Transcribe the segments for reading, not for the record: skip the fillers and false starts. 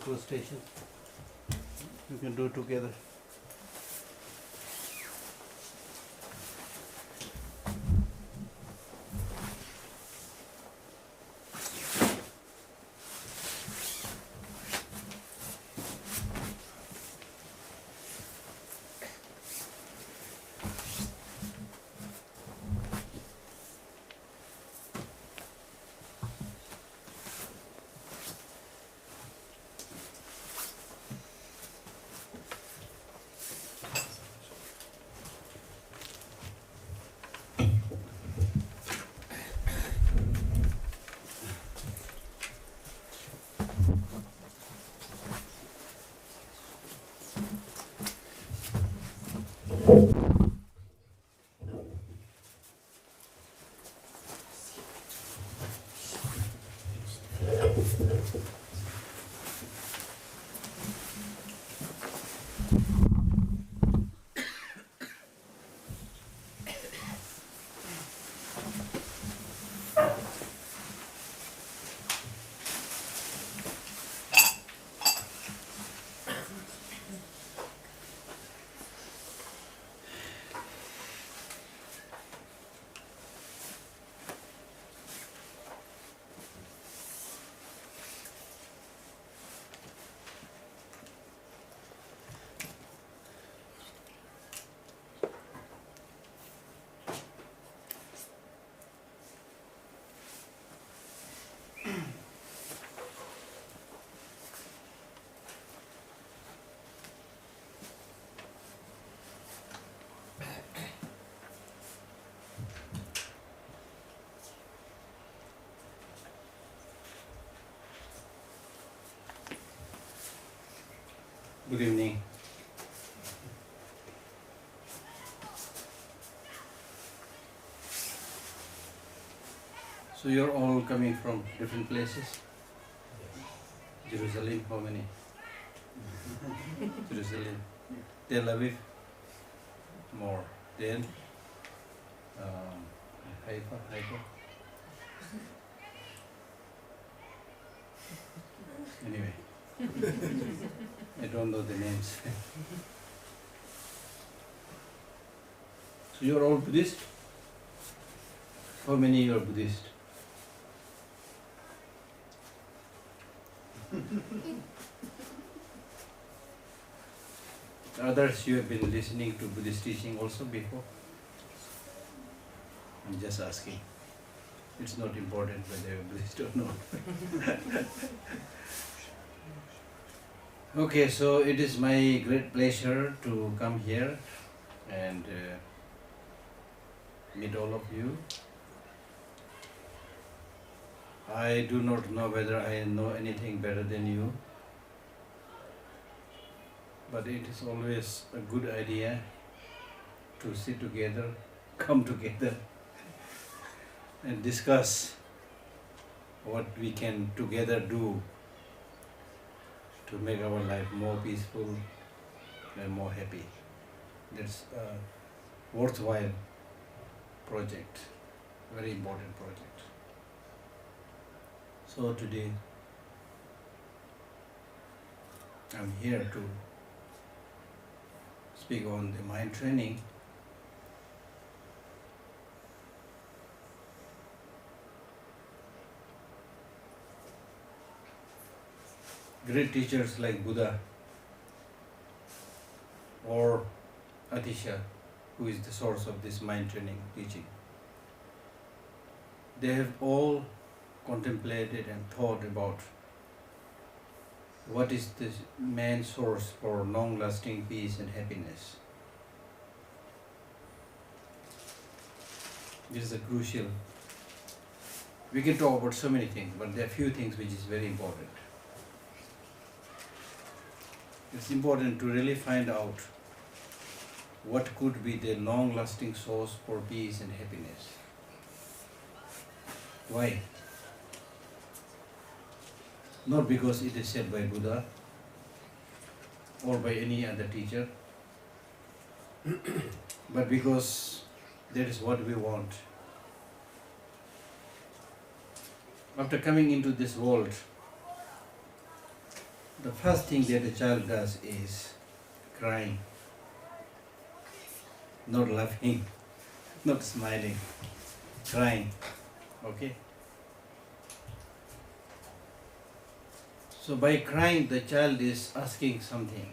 metro station. You can do it together. Good evening. So you're all coming from different places? Jerusalem, how many? Jerusalem. Tel Aviv? More. Then? Haifa? Anyway. I don't know the names. So you're all Buddhist? How many you are Buddhist? Others, you have been listening to Buddhist teaching also before? I'm just asking. It's not important whether you're Buddhist or not. Okay, so it is my great pleasure to come here and meet all of you. I do not know whether I know anything better than you, but it is always a good idea to sit together, come together and discuss what we can together do to make our life more peaceful and more happy. That's a worthwhile project, very important project. So today I'm here to speak on the mind training. Great teachers like Buddha or Atisha, who is the source of this mind training teaching, they have all contemplated and thought about what is the main source for long-lasting peace and happiness. This is a crucial. We can talk about so many things, but there are few things which is very important. It's important to really find out what could be the long-lasting source for peace and happiness. Why? Not because it is said by Buddha or by any other teacher, but because that is what we want. After coming into this world, the first thing that a child does is crying, not laughing, not smiling, crying. Okay? So by crying, the child is asking something.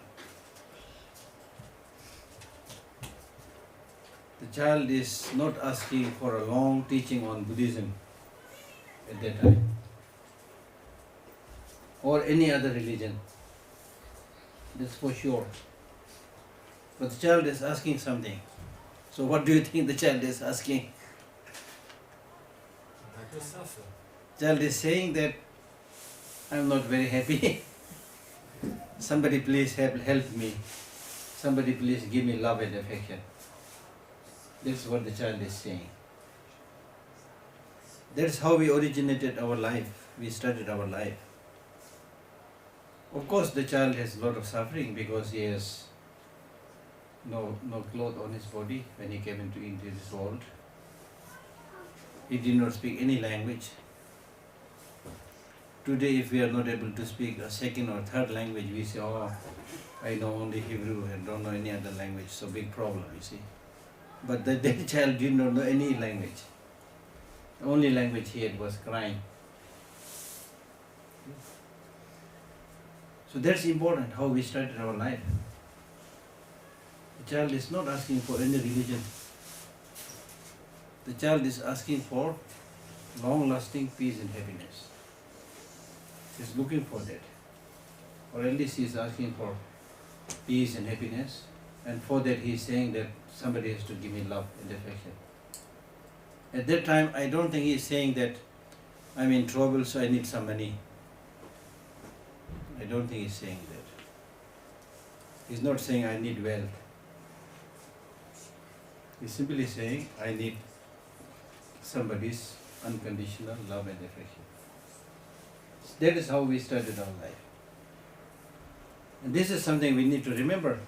The child is not asking for a long teaching on Buddhism at that time, or any other religion. That's for sure. But the child is asking something. So what do you think the child is asking? Child is saying that I'm not very happy. Somebody please help me. Somebody please give me love and affection. That's what the child is saying. That's how we originated our life. We started our life. Of course, the child has a lot of suffering because he has no cloth on his body when he came into this world. He did not speak any language. Today, if we are not able to speak a second or third language, we say, oh, I know only Hebrew and don't know any other language. So big problem, you see. But that child did not know any language. The only language he had was crying. So that's important, how we started our life. The child is not asking for any religion. The child is asking for long-lasting peace and happiness. He's looking for that. Or at least he's asking for peace and happiness. And for that he's saying that somebody has to give me love and affection. At that time, I don't think he's saying that I'm in trouble, so I need some money. I don't think he's saying that. He's not saying I need wealth. He's simply saying I need somebody's unconditional love and affection. That is how we started our life. And this is something we need to remember.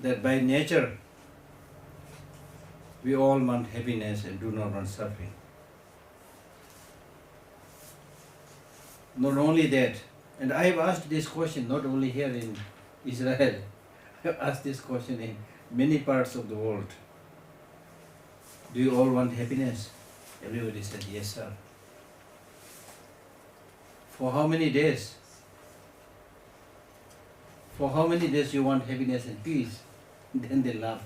That by nature, we all want happiness and do not want suffering. Not only that, and I have asked this question not only here in Israel, I have asked this question in many parts of the world. Do you all want happiness? Everybody said, yes, sir. For how many days? For how many days you want happiness and peace? Then they laugh.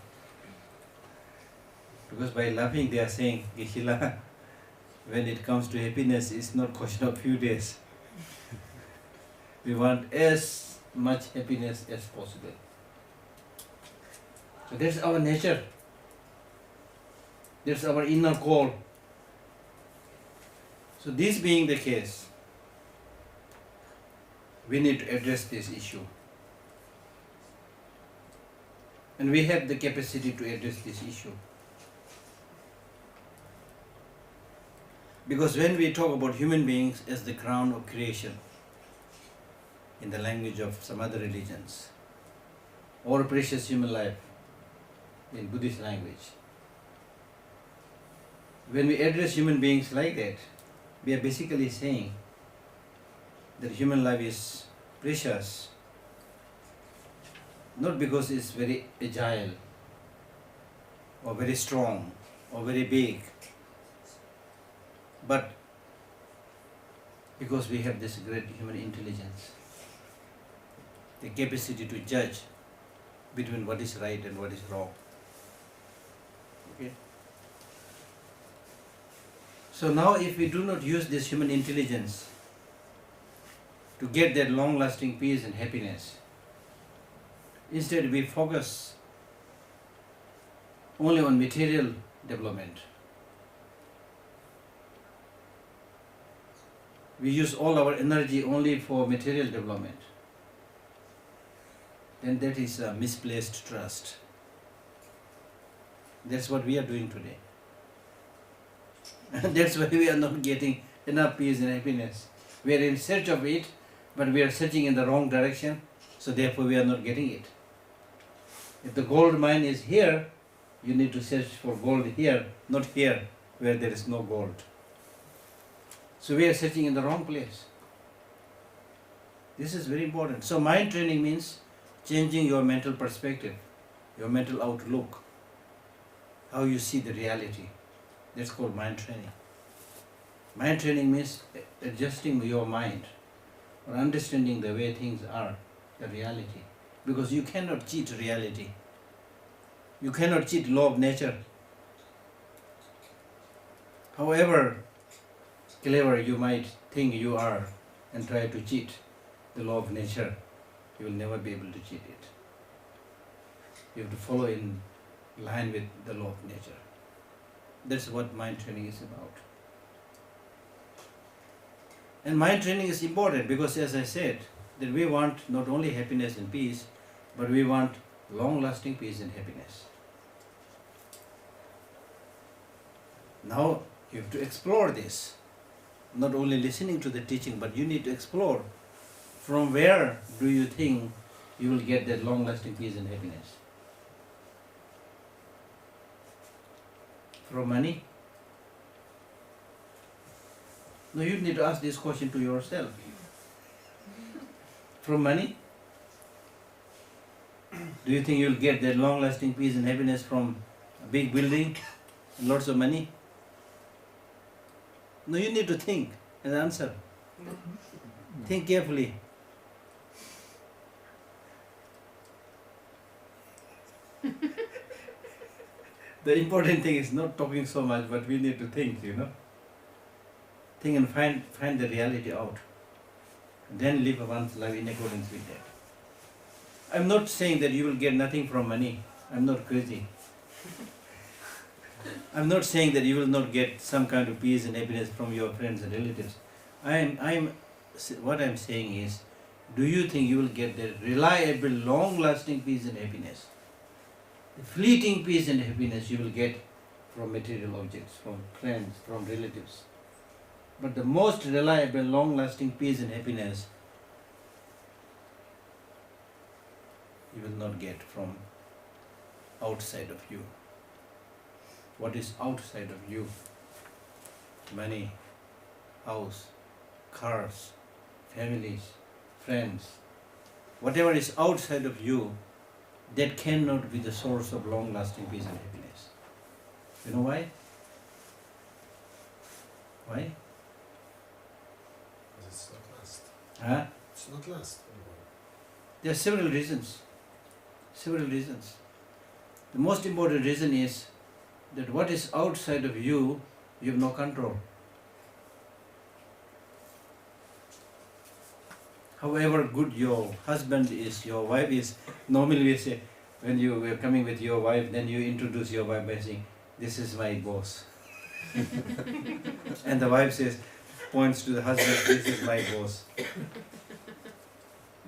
Because by laughing they are saying, Geshe Lhakdor, when it comes to happiness, it's not question of few days. We want as much happiness as possible. So that's our nature. That's our inner call. So this being the case, we need to address this issue. And we have the capacity to address this issue. Because when we talk about human beings as the crown of creation, in the language of some other religions, or precious human life, in Buddhist language, when we address human beings like that, we are basically saying that human life is precious, not because it's very agile, or very strong, or very big, but because we have this great human intelligence, the capacity to judge between what is right and what is wrong. Okay? So now if we do not use this human intelligence to get that long-lasting peace and happiness, instead we focus only on material development. We use all our energy only for material development. Then that is a misplaced trust. That's what we are doing today. And that's why we are not getting enough peace and happiness. We are in search of it, but we are searching in the wrong direction, so therefore we are not getting it. If the gold mine is here, you need to search for gold here, not here, where there is no gold. So we are searching in the wrong place. This is very important. So mind training means changing your mental perspective, your mental outlook, how you see the reality. That's called mind training. Mind training means adjusting your mind or understanding the way things are, the reality. Because you cannot cheat reality. You cannot cheat law of nature. However clever you might think you are and try to cheat the law of nature, you will never be able to cheat it. You have to follow in line with the law of nature. That's what mind training is about. And mind training is important because, as I said, that we want not only happiness and peace, but we want long-lasting peace and happiness. Now you have to explore this. Not only listening to the teaching, but you need to explore from where do you think you will get that long-lasting peace and happiness. From money? No, you need to ask this question to yourself. From money? Do you think you'll get that long-lasting peace and happiness from a big building and lots of money? No, you need to think and answer. Think carefully. The important thing is not talking so much, but we need to think, Think and find the reality out. Then live one's life in accordance with that. I'm not saying that you will get nothing from money. I'm not crazy. I'm not saying that you will not get some kind of peace and happiness from your friends and relatives. What I'm saying is, do you think you will get the reliable, long-lasting peace and happiness? The fleeting peace and happiness you will get from material objects, from friends, from relatives. But the most reliable, long-lasting peace and happiness you will not get from outside of you. What is outside of you? Money, house, cars, families, friends. Whatever is outside of you, that cannot be the source of long-lasting peace and happiness. You know why? Why? It's not last. Huh? It's not last. There are several reasons. The most important reason is that what is outside of you, you have no control. However good your husband is, your wife is, normally we say, when you are coming with your wife, then you introduce your wife by saying, "This is my boss." And the wife says, points to the husband, "This is my boss."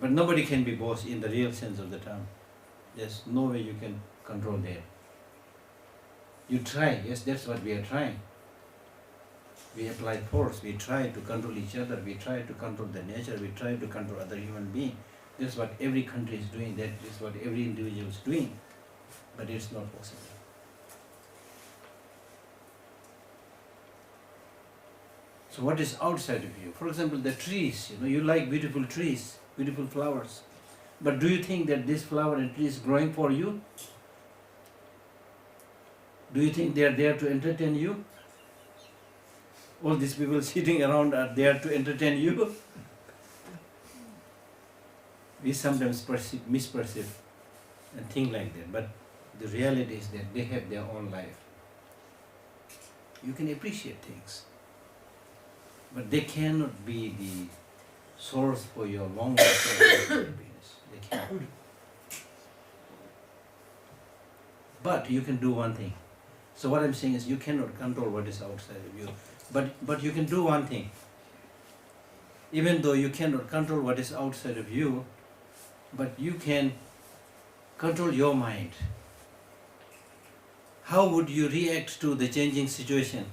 But nobody can be boss in the real sense of the term. There's no way you can control them. You try, yes, that's what we are trying. We apply force, we try to control each other, we try to control the nature, we try to control other human beings. That's what every country is doing, that is what every individual is doing. But it's not possible. So what is outside of you? For example, the trees, you like beautiful trees, beautiful flowers. But do you think that this flower and tree is growing for you? Do you think they are there to entertain you? All these people sitting around are there to entertain you? We sometimes misperceive and think like that, but the reality is that they have their own life. You can appreciate things, but they cannot be the source for your long-lasting happiness. They cannot. But you can do one thing. So what I'm saying is you cannot control what is outside of you. But you can do one thing. Even though you cannot control what is outside of you, but you can control your mind. How would you react to the changing situation?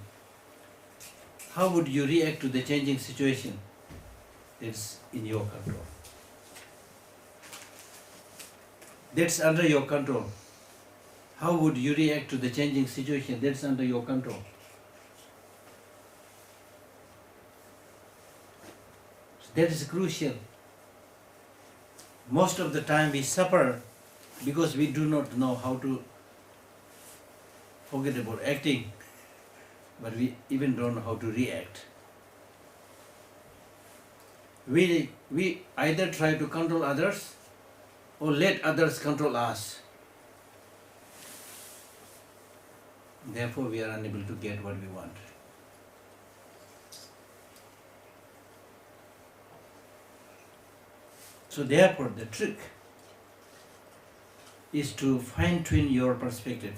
How would you react to the changing situation? It's in your control. That's under your control. How would you react to the changing situation? That's under your control. So that is crucial. most of the time we suffer because we do not know how to forget about acting, but we even don't know how to react. We either try to control others or let others control us. Therefore, we are unable to get what we want. So therefore, the trick is to fine-tune your perspective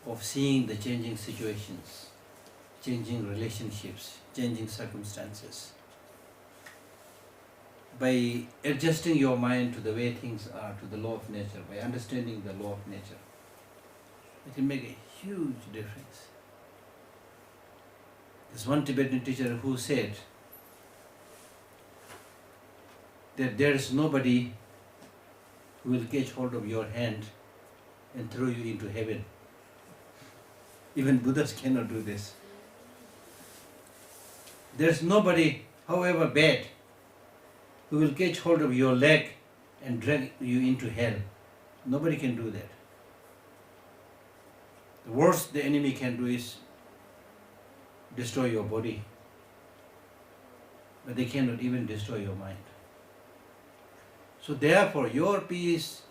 of seeing the changing situations, changing relationships, changing circumstances. By adjusting your mind to the way things are, to the law of nature, by understanding the law of nature, it will make a huge difference. There's one Tibetan teacher who said that there is nobody who will catch hold of your hand and throw you into heaven. Even Buddhas cannot do this. There is nobody, however bad, who will catch hold of your leg and drag you into hell. Nobody can do that. The worst the enemy can do is destroy your body, but they cannot even destroy your mind. So therefore, your peace,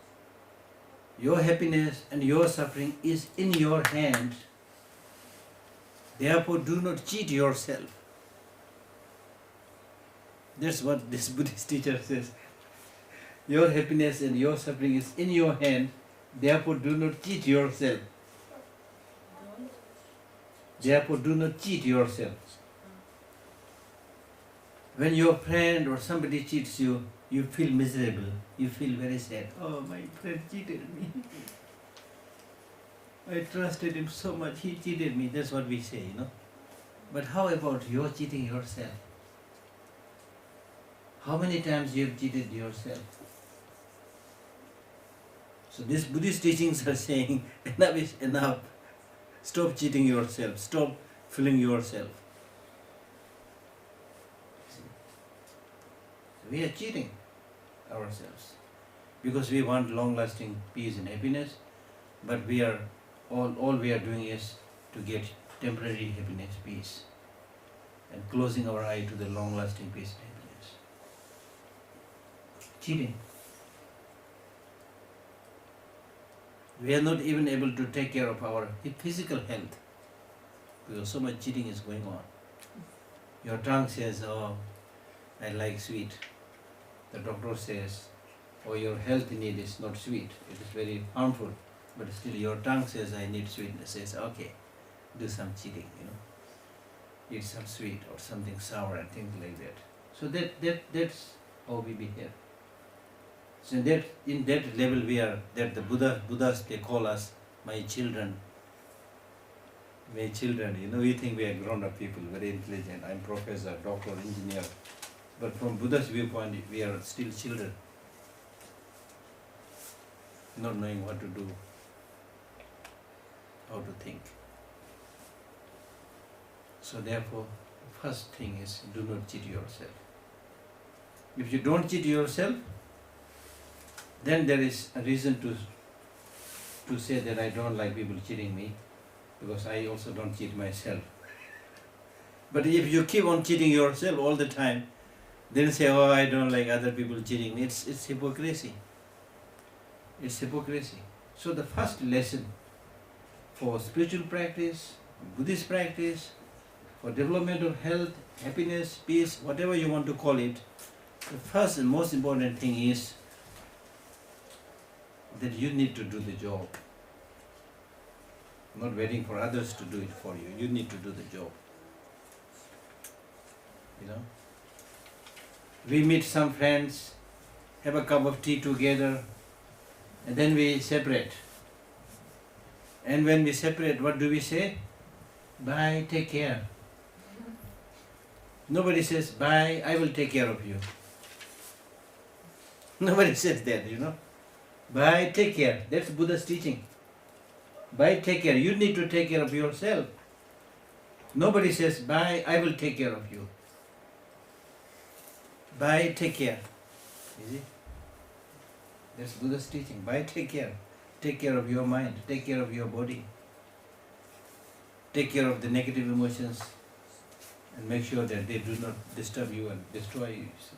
your happiness and your suffering is in your hand. Therefore, do not cheat yourself. That's what this Buddhist teacher says. Your happiness and your suffering is in your hand. Therefore, do not cheat yourself. Therefore, do not cheat yourself. When your friend or somebody cheats you, you feel miserable. You feel very sad. Oh, my friend cheated me. I trusted him so much. He cheated me. That's what we say, you know. But how about you're cheating yourself? How many times you have cheated yourself? So these Buddhist teachings are saying, enough is enough. Stop cheating yourself. Stop fooling yourself. We are cheating ourselves because we want long-lasting peace and happiness, but we are all we are doing is to get temporary happiness, peace, and closing our eye to the long-lasting peace and happiness. Cheating. We are not even able to take care of our physical health because so much cheating is going on. Your tongue says, oh, I like sweet. The doctor says, oh, your health need is not sweet. It is very harmful. But still your tongue says, I need sweetness. Says, okay, do some cheating, you know. Eat some sweet or something sour and things like that. So that's how we behave. So in that level we are, that the Buddhas, they call us my children. My children, you know, we think we are grown-up people, very intelligent. I'm professor, doctor, engineer. But from Buddha's viewpoint, we are still children, not knowing what to do, how to think. So therefore, the first thing is, do not cheat yourself. If you don't cheat yourself, then there is a reason to say that I don't like people cheating me, because I also don't cheat myself. But if you keep on cheating yourself all the time, then say, oh, I don't like other people cheating me. It's hypocrisy. It's hypocrisy. So the first lesson for spiritual practice, Buddhist practice, for development of health, happiness, peace, whatever you want to call it, the first and most important thing is that you need to do the job. Not waiting for others to do it for you. You need to do the job. You know? We meet some friends, have a cup of tea together, and then we separate. And when we separate, what do we say? Bye, take care. Nobody says, bye, I will take care of you. Nobody says that, you know. Bye, take care. That's Buddha's teaching. Bye, take care. You need to take care of yourself. Nobody says, bye, I will take care of you. Bye, take care. You see? That's Buddha's teaching. Why take care? Take care of your mind, take care of your body, take care of the negative emotions, and make sure that they do not disturb you and destroy you. See?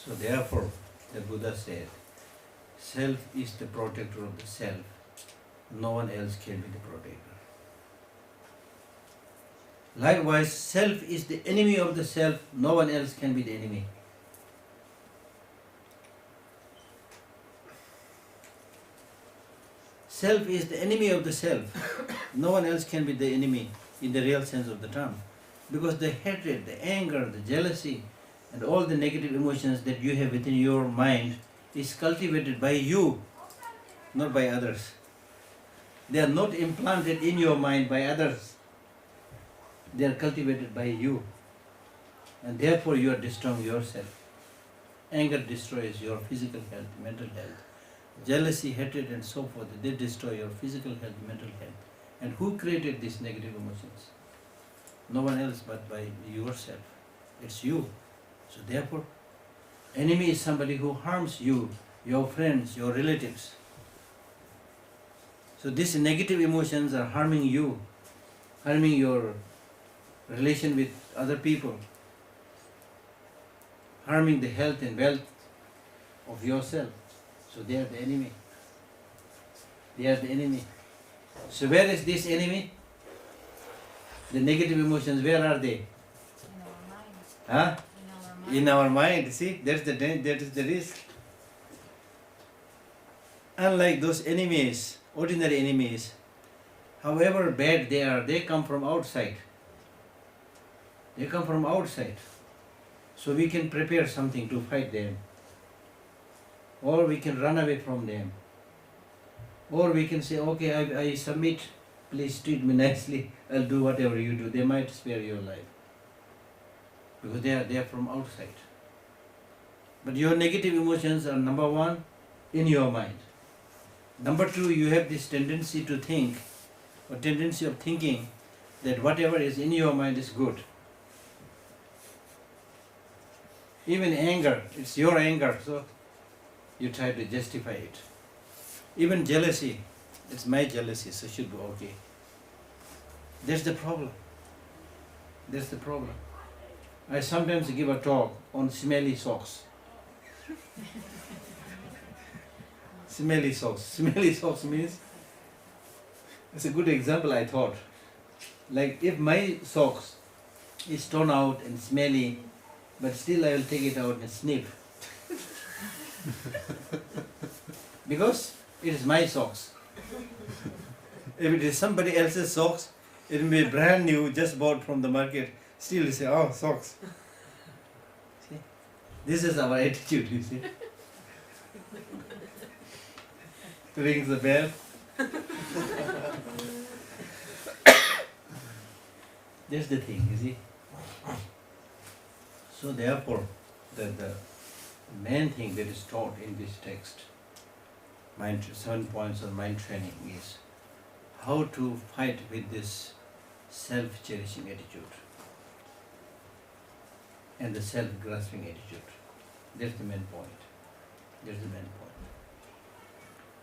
So therefore, the Buddha said, self is the protector of the self. No one else can be the protector. Likewise, self is the enemy of the self. No one else can be the enemy. Self is the enemy of the self. No one else can be the enemy in the real sense of the term. Because the hatred, the anger, the jealousy, and all the negative emotions that you have within your mind is cultivated by you, not by others. They are not implanted in your mind by others. They are cultivated by you. And therefore you are destroying yourself. Anger destroys your physical health, mental health. Jealousy, hatred and so forth, they destroy your physical health, mental health. And who created these negative emotions? No one else but by yourself. It's you. So therefore, enemy is somebody who harms you, your friends, your relatives. So these negative emotions are harming you, harming your relation with other people, harming the health and wealth of yourself. So they are the enemy. They are the enemy. So where is this enemy? The negative emotions, where are they? In our mind. Huh? In our mind. In our mind. See, that is the risk. Unlike those enemies, ordinary enemies, however bad they are, they come from outside. They come from outside. So we can prepare something to fight them. Or we can run away from them. Or we can say, okay, I submit, please treat me nicely, I'll do whatever you do. They might spare your life. Because they are from outside. But your negative emotions are number one, in your mind. Number two, you have this tendency to think, or tendency of thinking that whatever is in your mind is good. Even anger, it's your anger, so you try to justify it. Even jealousy, it's my jealousy, so it should be okay. That's the problem. That's the problem. I sometimes give a talk on smelly socks. Smelly socks. Smelly socks means, it's a good example I thought. Like if my socks is torn out and smelly, but still I will take it out and sniff. Because it is my socks. If it is somebody else's socks, it may be brand new, just bought from the market, still you say, oh, socks. See? This is our attitude, you see. Rings the bell. That's the thing, you see. So therefore, the main thing that is taught in this text, 7 points on mind training, is how to fight with this self-cherishing attitude and the self-grasping attitude. That's the main point. That's the main point.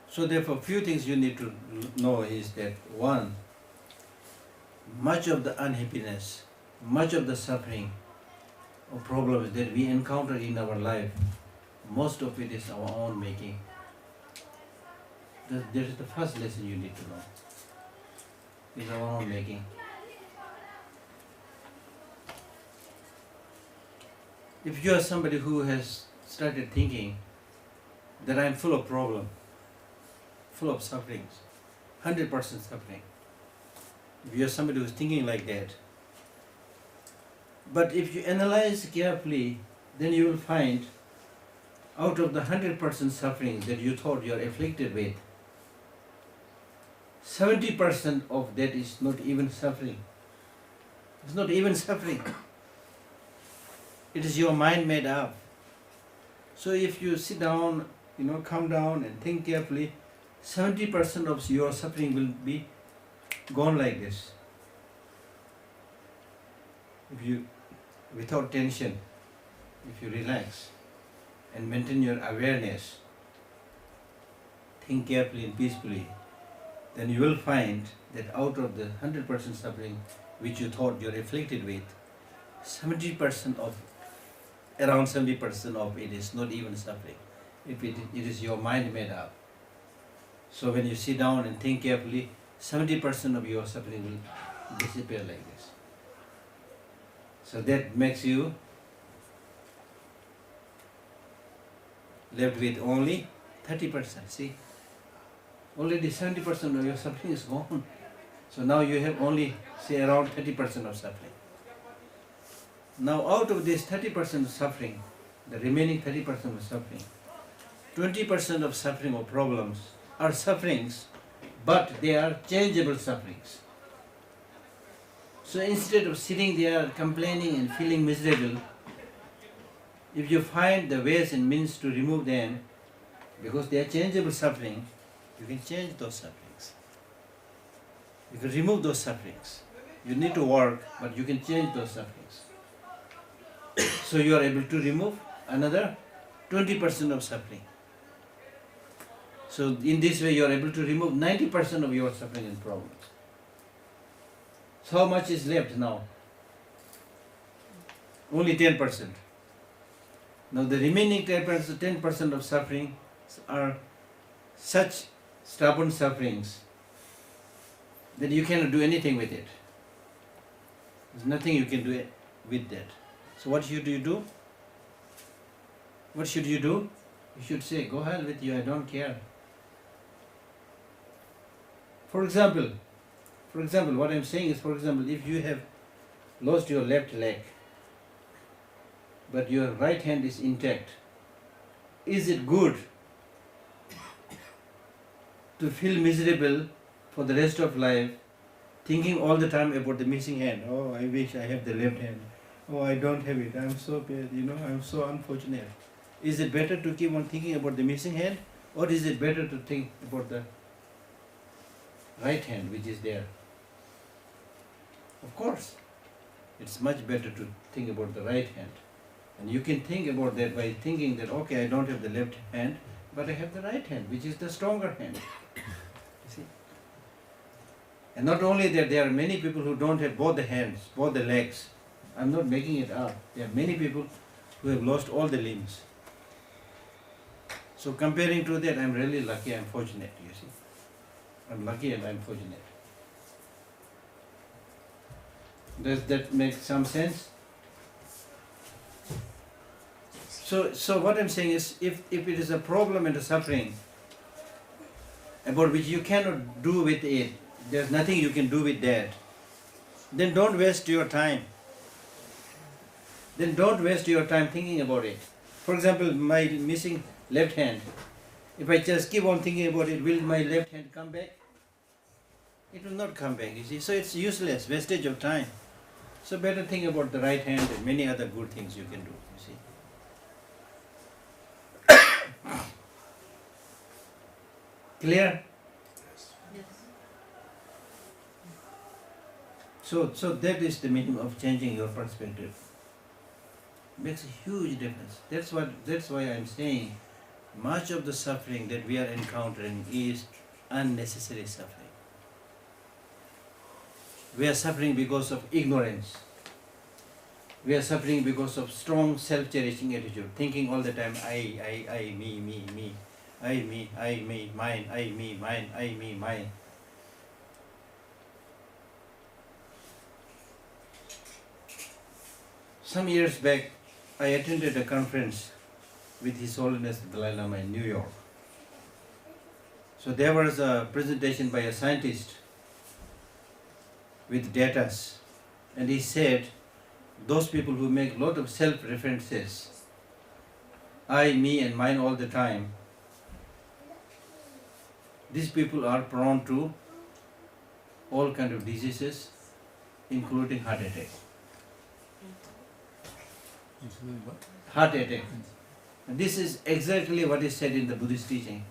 So therefore, few things you need to know is that, one, much of the unhappiness, much of the suffering or problems that we encounter in our life, most of it is our own making. That is the first lesson you need to know. Is our own making. If you are somebody who has started thinking that I am full of problem, full of sufferings, 100% suffering, if you are somebody who is thinking like that, but if you analyze carefully, then you will find out of the 100% suffering that you thought you are afflicted with, 70% of that is not even suffering. It's not even suffering. It is your mind made up. So if you sit down, calm down and think carefully, 70% of your suffering will be gone like this. if you, without tension, if you relax and maintain your awareness, think carefully and peacefully, then you will find that out of the 100% suffering which you thought you're afflicted with, 70% of, around 70% of it is not even suffering. If it is your mind made up. So when you sit down and think carefully, 70% of your suffering will disappear like this. So that makes you left with only 30%. See? Already 70% of your suffering is gone. So now you have only, say, around 30% of suffering. Now out of this 30% of suffering, the remaining 30% of suffering, 20% of suffering or problems are sufferings, but they are changeable sufferings. So instead of sitting there complaining and feeling miserable, if you find the ways and means to remove them, because they are changeable suffering, you can change those sufferings. You can remove those sufferings. You need to work, but you can change those sufferings. So you are able to remove another 20% of suffering. So in this way you are able to remove 90% of your suffering and problems. So how much is left now? Only 10%. Now the remaining 10% of suffering are such stubborn sufferings that you cannot do anything with it. There's nothing you can do with that. So what should you do? What should you do? You should say, go ahead with you, I don't care. For example, what I'm saying is, for example, if you have lost your left leg, but your right hand is intact, is it good to feel miserable for the rest of life, thinking all the time about the missing hand? Oh, I wish I have the left hand. Oh, I don't have it. I'm so bad, I'm so unfortunate. Is it better to keep on thinking about the missing hand, or is it better to think about the right hand which is there? Of course, it's much better to think about the right hand. And you can think about that by thinking that, okay, I don't have the left hand, but I have the right hand, which is the stronger hand. You see? And not only that, there are many people who don't have both the hands, both the legs. I'm not making it up. There are many people who have lost all the limbs. So comparing to that, I'm really lucky, I'm fortunate, you see. I'm lucky and I'm fortunate. Does that make some sense? So what I'm saying is, if it is a problem and a suffering about which you cannot do with it, there's nothing you can do with that, then don't waste your time. Then don't waste your time thinking about it. For example, my missing left hand, if I just keep on thinking about it, will my left hand come back? It will not come back, you see. So it's useless, wastage of time. So better think about the right hand and many other good things you can do, you see. Clear? Yes. So that is the meaning of changing your perspective. Makes a huge difference. That's why I'm saying much of the suffering that we are encountering is unnecessary suffering. We are suffering because of ignorance. We are suffering because of strong self-cherishing attitude, thinking all the time, I, me, I, me, mine, I, me, mine, I, me, mine. Some years back, I attended a conference with His Holiness the Dalai Lama in New York. So there was a presentation by a scientist with data, and he said, those people who make a lot of self-references, I, me and mine all the time, these people are prone to all kinds of diseases, including heart attack. Heart attack. And this is exactly what is said in the Buddhist teaching,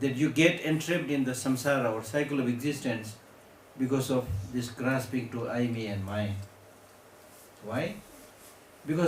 that you get entrapped in the samsara or cycle of existence because of this grasping to I, me and mine. Why?